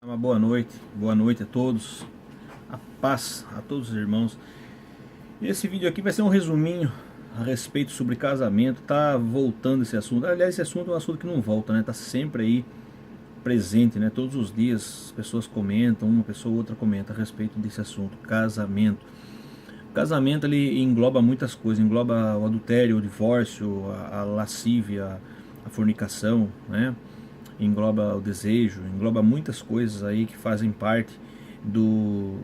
Uma boa noite a todos, a paz a todos os irmãos. Esse vídeo aqui vai ser um resuminho a respeito sobre casamento. Tá voltando esse assunto, aliás, esse assunto é um assunto que não volta, né? Tá sempre aí presente, né? Todos os dias as pessoas comentam, uma pessoa ou outra comenta a respeito desse assunto, casamento. O casamento, ele engloba muitas coisas, engloba o adultério, o divórcio, a lascívia, a fornicação, né? Engloba o desejo, engloba muitas coisas aí que fazem parte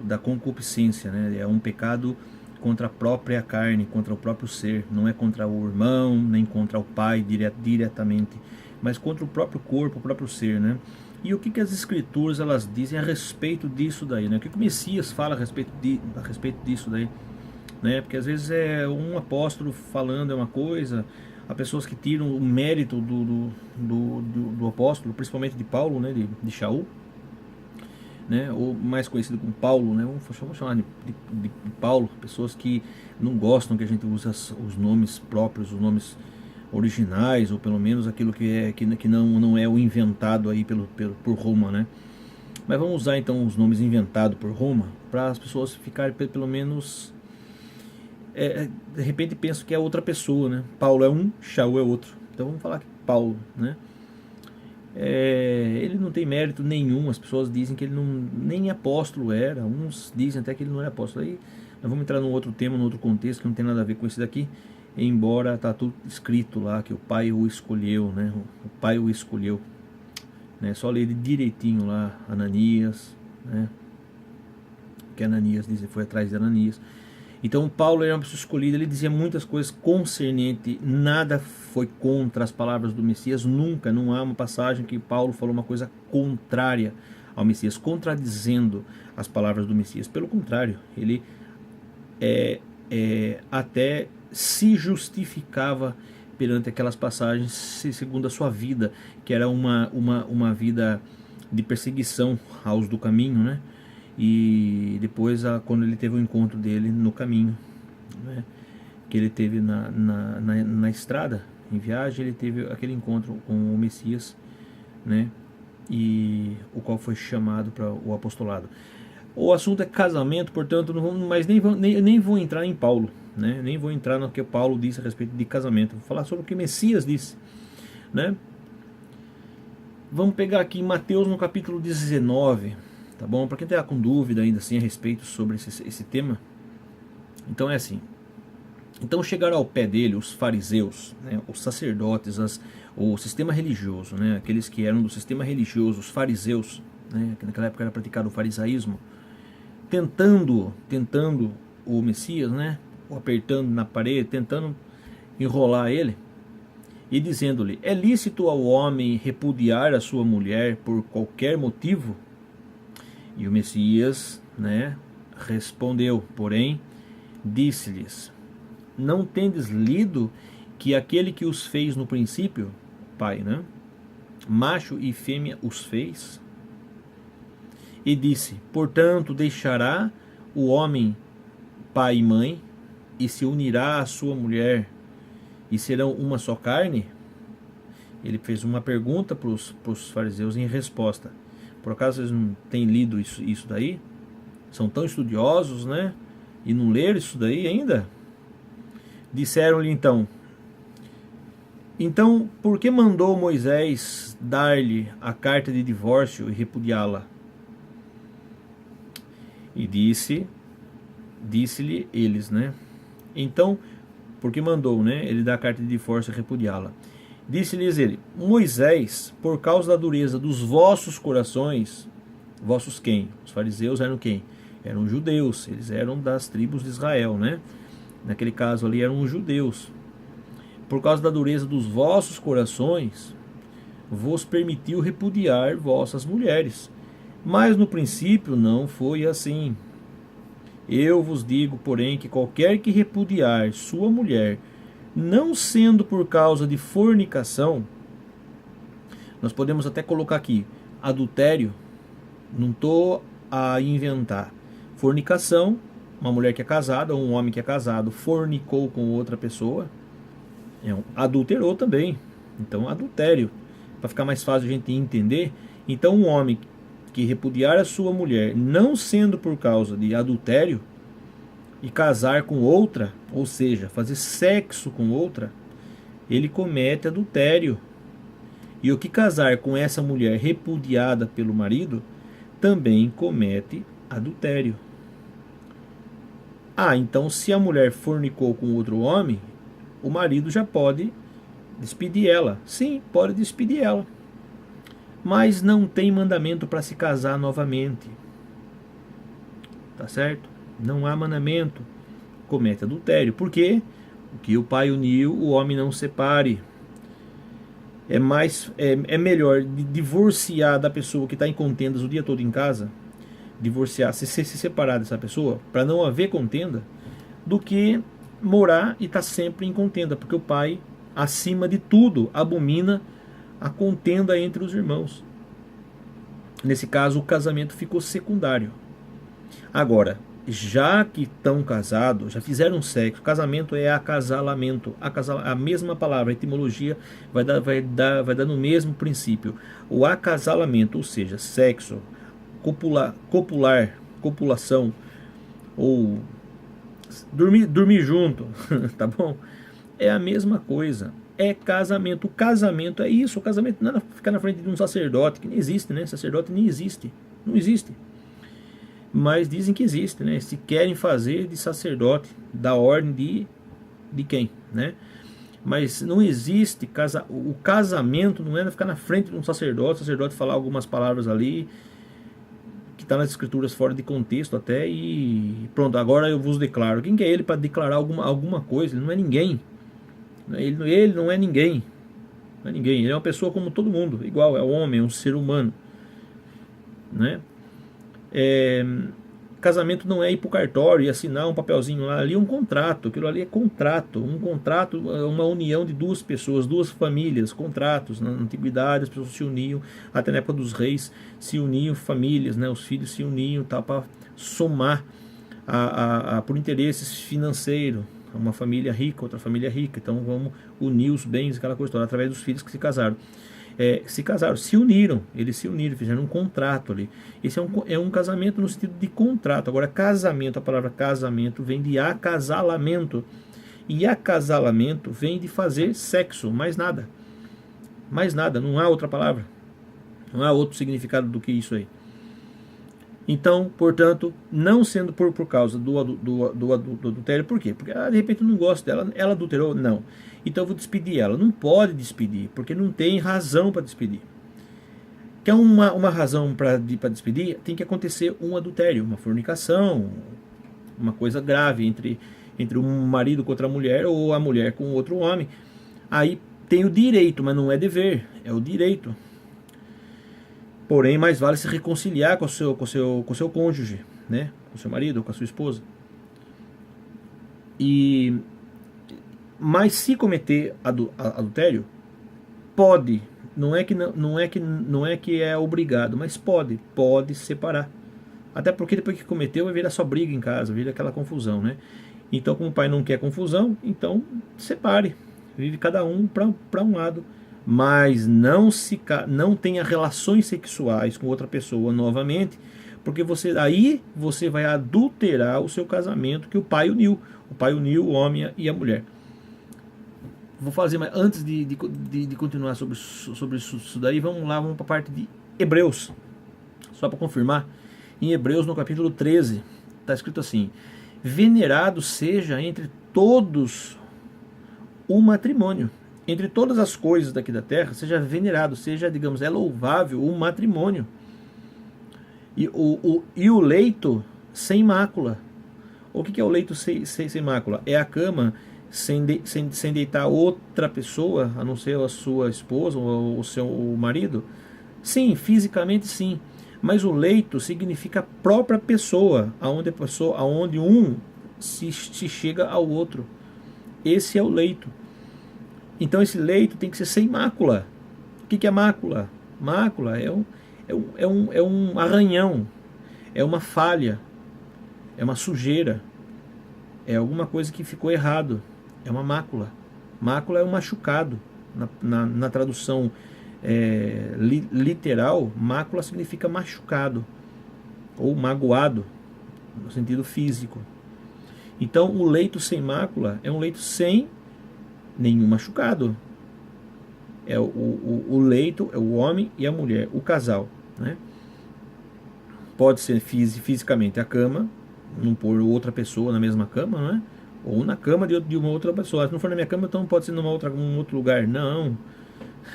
da concupiscência, né? É um pecado contra a própria carne, contra o próprio ser, não é contra o irmão, nem contra o pai diretamente, mas contra o próprio corpo, o próprio ser, né? E o que as escrituras elas dizem a respeito disso daí, né? O que o Messias fala a respeito disso daí, né? Porque às vezes é um apóstolo falando é uma coisa, há pessoas que tiram o mérito do apóstolo, principalmente de Paulo, né? De Shaul, né? Ou mais conhecido como Paulo, né? Vamos chamar de Paulo, pessoas que não gostam que a gente use os nomes próprios, os nomes originais, ou pelo menos aquilo que não é o inventado aí por Roma, né? Mas vamos usar então os nomes inventados por Roma para as pessoas ficarem pelo menos de repente pensam que é outra pessoa, né? Paulo é um, Shaul é outro. Então vamos falar que Paulo, né? Ele não tem mérito nenhum. As pessoas dizem que ele não, nem apóstolo era. Uns dizem até que ele não era apóstolo. Aí nós vamos entrar num outro tema, num outro contexto que não tem nada a ver com esse daqui. Embora tá tudo escrito lá que o Pai o escolheu, né? O Pai o escolheu, né? Só ler direitinho lá, Ananias, né? Que Ananias diz, foi atrás de Ananias. Então Paulo era uma pessoa escolhida, ele dizia muitas coisas concernente, nada foi contra as palavras do Messias, nunca, não há uma passagem que Paulo falou uma coisa contrária ao Messias, contradizendo as palavras do Messias. Pelo contrário, ele até se justificava perante aquelas passagens segundo a sua vida, que era uma vida de perseguição aos do caminho, né? E depois, quando ele teve o encontro dele no caminho, né, que ele teve na estrada, em viagem, ele teve aquele encontro com o Messias, né, e o qual foi chamado para o apostolado. O assunto é casamento, portanto, não vamos, mas nem vou entrar em Paulo, né, nem vou entrar no que Paulo disse a respeito de casamento. Vou falar sobre o que Messias disse, né. Vamos pegar aqui em Mateus no capítulo 19. Tá bom? Para quem está com dúvida ainda assim a respeito sobre esse tema, então é assim. Então chegaram ao pé dele os fariseus, né, os sacerdotes, o sistema religioso, né, aqueles que eram do sistema religioso, os fariseus, né, que naquela época era praticado o farisaísmo, tentando o Messias, né, o apertando na parede, tentando enrolar ele, e dizendo-lhe: é lícito ao homem repudiar a sua mulher por qualquer motivo? E o Messias, né, respondeu, porém, disse-lhes: não tendes lido que aquele que os fez no princípio, pai, né, macho e fêmea os fez? E disse: portanto, deixará o homem pai e mãe, e se unirá à sua mulher, e serão uma só carne? Ele fez uma pergunta para os fariseus em resposta. Por acaso vocês não têm lido isso daí? São tão estudiosos, né? E não leram isso daí ainda? Disseram-lhe então, por que mandou Moisés dar-lhe a carta de divórcio e repudiá-la? E disse-lhe eles, né? Então, por que mandou, né? Ele dar a carta de divórcio e repudiá-la. Disse-lhes ele: Moisés, por causa da dureza dos vossos corações. Vossos quem? Os fariseus eram quem? Eram judeus, eles eram das tribos de Israel, né? Naquele caso ali eram os judeus. Por causa da dureza dos vossos corações, vos permitiu repudiar vossas mulheres. Mas no princípio não foi assim. Eu vos digo, porém, que qualquer que repudiar sua mulher, não sendo por causa de fornicação, nós podemos até colocar aqui adultério, não estou a inventar. Fornicação, uma mulher que é casada ou um homem que é casado fornicou com outra pessoa, adulterou também. Então adultério, para ficar mais fácil a gente entender. Então um homem que repudiar a sua mulher, não sendo por causa de adultério, e casar com outra, ou seja, fazer sexo com outra, ele comete adultério. E o que casar com essa mulher repudiada pelo marido, também comete adultério. Ah, então se a mulher fornicou com outro homem, o marido já pode despedir ela. Sim, pode despedir ela. Mas não tem mandamento para se casar novamente. Tá certo? Não há mandamento. Comete adultério. Por quê? Porque o pai uniu, o homem não separe. É melhor divorciar da pessoa que está em contendas o dia todo em casa, divorciar, se separar dessa pessoa, para não haver contenda, do que morar e estar sempre em contenda, porque o pai, acima de tudo, abomina a contenda entre os irmãos. Nesse caso, o casamento ficou secundário. Agora, já que estão casados, já fizeram sexo, casamento é acasalamento, a mesma palavra, a etimologia vai dar no mesmo princípio. O acasalamento, ou seja, sexo, copulação, ou dormir junto, tá bom? É a mesma coisa. É casamento. O casamento é isso. O casamento não é ficar na frente de um sacerdote, que nem existe, né? Sacerdote nem existe. Não existe. Mas dizem que existe, né? Se querem fazer de sacerdote, da ordem de quem, né? Mas não existe, o casamento não é ficar na frente de um sacerdote, o sacerdote falar algumas palavras ali, que está nas escrituras fora de contexto até, e pronto, agora eu vos declaro. Quem que é ele para declarar alguma coisa? Ele não é ninguém. Ele não é ninguém. Não é ninguém. Ele é uma pessoa como todo mundo, igual, é um homem, é um ser humano, né? Casamento não é ir para o cartório e assinar um papelzinho lá, ali é um contrato, aquilo ali é contrato, um contrato é uma união de duas pessoas, duas famílias, contratos. Na antiguidade as pessoas se uniam, até na época dos reis se uniam famílias, né, os filhos se uniam para somar por interesses financeiros, uma família rica, outra família rica, então vamos unir os bens, aquela coisa toda, através dos filhos que se casaram. Se uniram, eles se uniram, fizeram um contrato ali. Esse é um casamento no sentido de contrato. Agora, casamento, a palavra casamento vem de acasalamento. E acasalamento vem de fazer sexo, mais nada. Mais nada, não há outra palavra. Não há outro significado do que isso aí. Então, portanto, não sendo por causa do adultério, por quê? Porque de repente eu não gosto dela, ela adulterou? Não. Então eu vou despedir ela. Não pode despedir, porque não tem razão para despedir. Quer uma razão para despedir? Tem que acontecer um adultério, uma fornicação, uma coisa grave entre um marido com outra mulher ou a mulher com outro homem. Aí tem o direito, mas não é dever, é o direito. Porém, mais vale se reconciliar com o seu cônjuge, né? Com o seu marido ou com a sua esposa. Mas se cometer adultério, pode. Não é que é obrigado, mas pode separar. Até porque depois que cometeu vai virar só briga em casa, vira aquela confusão, né? Então, como o pai não quer confusão, então separe. Vive cada um para um lado. Mas não tenha relações sexuais com outra pessoa novamente, porque você vai adulterar o seu casamento que o pai uniu. O pai uniu o homem e a mulher. Vou fazer, mas antes de continuar sobre isso daí, vamos para a parte de Hebreus. Só para confirmar, em Hebreus no capítulo 13, está escrito assim: venerado seja entre todos o matrimônio. Entre todas as coisas daqui da terra, seja venerado, seja, digamos, é louvável o matrimônio. E o leito sem mácula. O que é o leito sem mácula? É a cama sem deitar outra pessoa, a não ser a sua esposa ou o seu marido? Sim, fisicamente sim. Mas o leito significa a própria pessoa, aonde um se chega ao outro. Esse é o leito. Então esse leito tem que ser sem mácula. O que é mácula? Mácula é um arranhão, é uma falha, é uma sujeira, é alguma coisa que ficou errado, é uma mácula. Mácula é um machucado, na tradução literal, mácula significa machucado ou magoado, no sentido físico. Então o leito sem mácula é um leito sem nenhum machucado. É o leito, é o homem e a mulher, o casal, né? Pode ser fisicamente a cama, não pôr outra pessoa na mesma cama, não é? Ou na cama de uma outra pessoa. Se não for na minha cama, então pode ser num outro lugar. Não,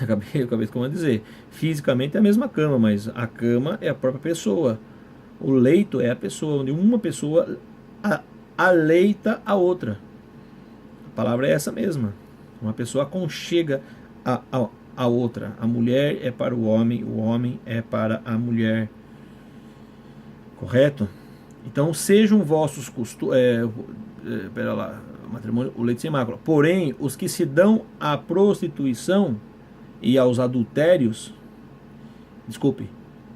acabei como dizer. Fisicamente é a mesma cama, mas a cama é a própria pessoa. O leito é a pessoa, onde uma pessoa aleita a outra. A palavra é essa mesma. Uma pessoa aconchega a outra. A mulher é para o homem é para a mulher. Correto? Então sejam vossos costumes. Pera lá, matrimônio, o leito sem mácula. Porém, os que se dão à prostituição e aos adultérios, desculpe,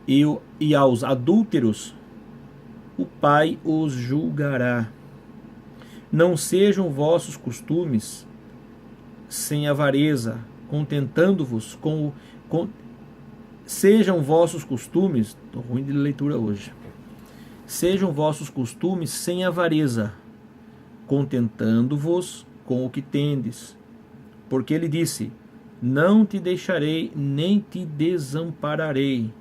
e aos adúlteros, o Pai os julgará. Não sejam vossos costumes sem avareza, contentando-vos sejam vossos costumes, estou ruim de leitura hoje. Sejam vossos costumes sem avareza, contentando-vos com o que tendes. Porque ele disse: não te deixarei, nem te desampararei.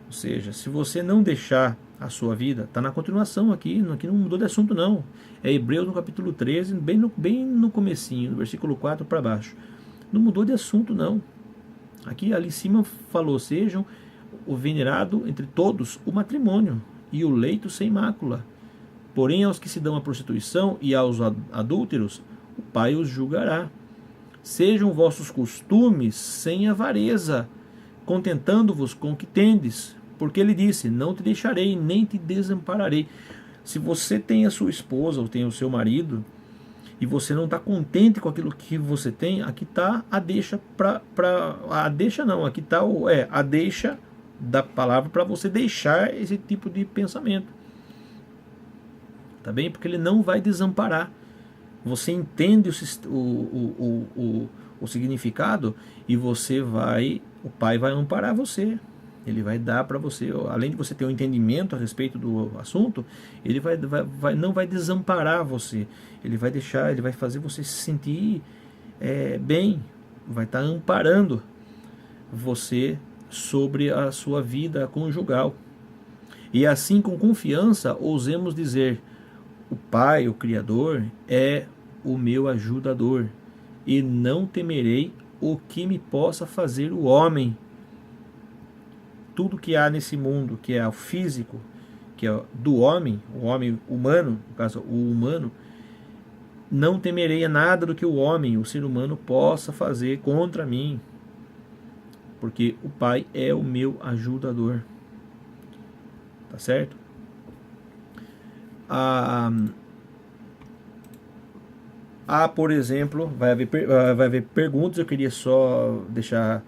Ou seja, se você não deixar a sua vida, está na continuação aqui não mudou de assunto não. É Hebreus no capítulo 13, bem no comecinho, do versículo 4 para baixo. Não mudou de assunto não. Aqui ali em cima falou: sejam o venerado entre todos o matrimônio e o leito sem mácula. Porém, aos que se dão à prostituição e aos adúlteros, o Pai os julgará. Sejam vossos costumes sem avareza, contentando-vos com o que tendes. Porque ele disse: não te deixarei, nem te desampararei. Se você tem a sua esposa ou tem o seu marido, e você não está contente com aquilo que você tem, aqui está a deixa aqui está a deixa da palavra para você deixar esse tipo de pensamento. Tá bem? Porque ele não vai desamparar. Você entende o significado e o Pai vai amparar você. Ele vai dar para você, além de você ter um entendimento a respeito do assunto, ele não vai desamparar você. Ele vai fazer você se sentir bem, vai estar amparando você sobre a sua vida conjugal. E assim, com confiança, ousemos dizer: o Pai, o Criador, é o meu ajudador, e não temerei o que me possa fazer o homem. Tudo que há nesse mundo, que é o físico, que é do homem, o homem humano, no caso o humano, não temerei a nada do que o homem, o ser humano, possa fazer contra mim, porque o Pai é o meu ajudador. Tá certo? Por exemplo, vai haver perguntas. Eu queria só deixar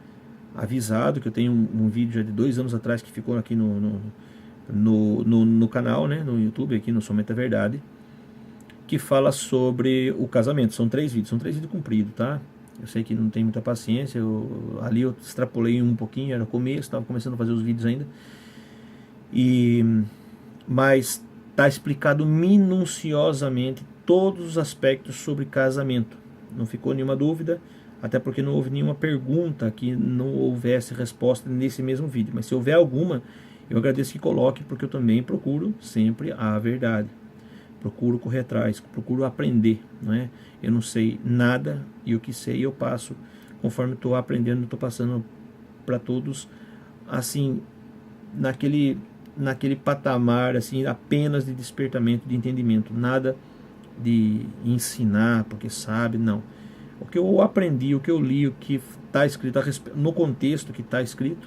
avisado que eu tenho um vídeo já de 2 anos atrás que ficou aqui no canal, né, no YouTube, aqui no Somente a Verdade, que fala sobre o casamento. São 3 vídeos compridos, tá? Eu sei que não tem muita paciência, ali eu extrapolei um pouquinho, era o começo, estava começando a fazer os vídeos ainda, mas está explicado minuciosamente todos os aspectos sobre casamento. Não ficou nenhuma dúvida, até porque não houve nenhuma pergunta que não houvesse resposta nesse mesmo vídeo. Mas se houver alguma, eu agradeço que coloque, porque eu também procuro sempre a verdade. Procuro correr atrás, procuro aprender, não é? Eu não sei nada, e o que sei eu passo conforme estou aprendendo, estou passando para todos, assim, naquele patamar, assim, apenas de despertamento, de entendimento, nada de ensinar porque sabe, não. O que eu aprendi, o que eu li, o que está escrito no contexto que está escrito,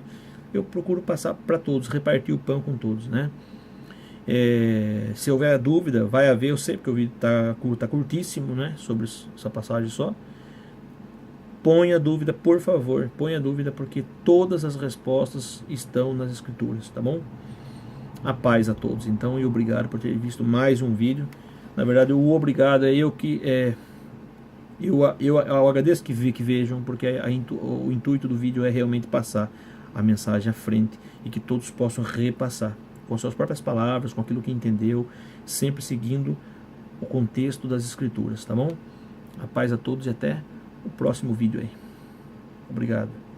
eu procuro passar para todos, repartir o pão com todos, né? Se houver dúvida, vai haver, eu sei porque o vídeo tá curtíssimo, né, sobre essa passagem só. Ponha dúvida, por favor, ponha dúvida, porque todas as respostas estão nas escrituras, tá bom? A paz a todos, então, e obrigado por ter visto mais um vídeo. Na verdade, o obrigado é eu que Eu agradeço que vejam, porque o intuito do vídeo é realmente passar a mensagem à frente e que todos possam repassar com suas próprias palavras, com aquilo que entendeu, sempre seguindo o contexto das escrituras, tá bom? A paz a todos e até o próximo vídeo aí. Obrigado.